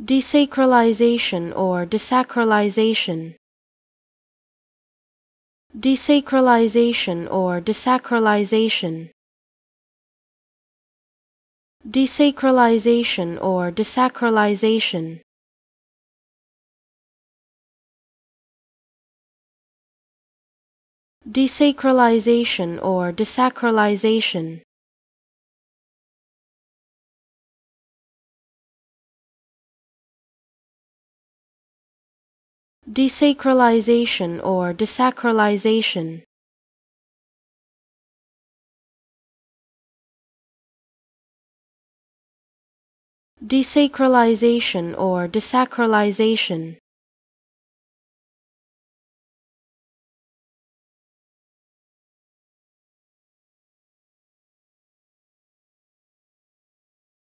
Desacralization or desacralization. Desacralization or desacralization. Desacralization or desacralization. Desacralization or desacralization. Desacralization or desacralization. Desacralization or desacralization.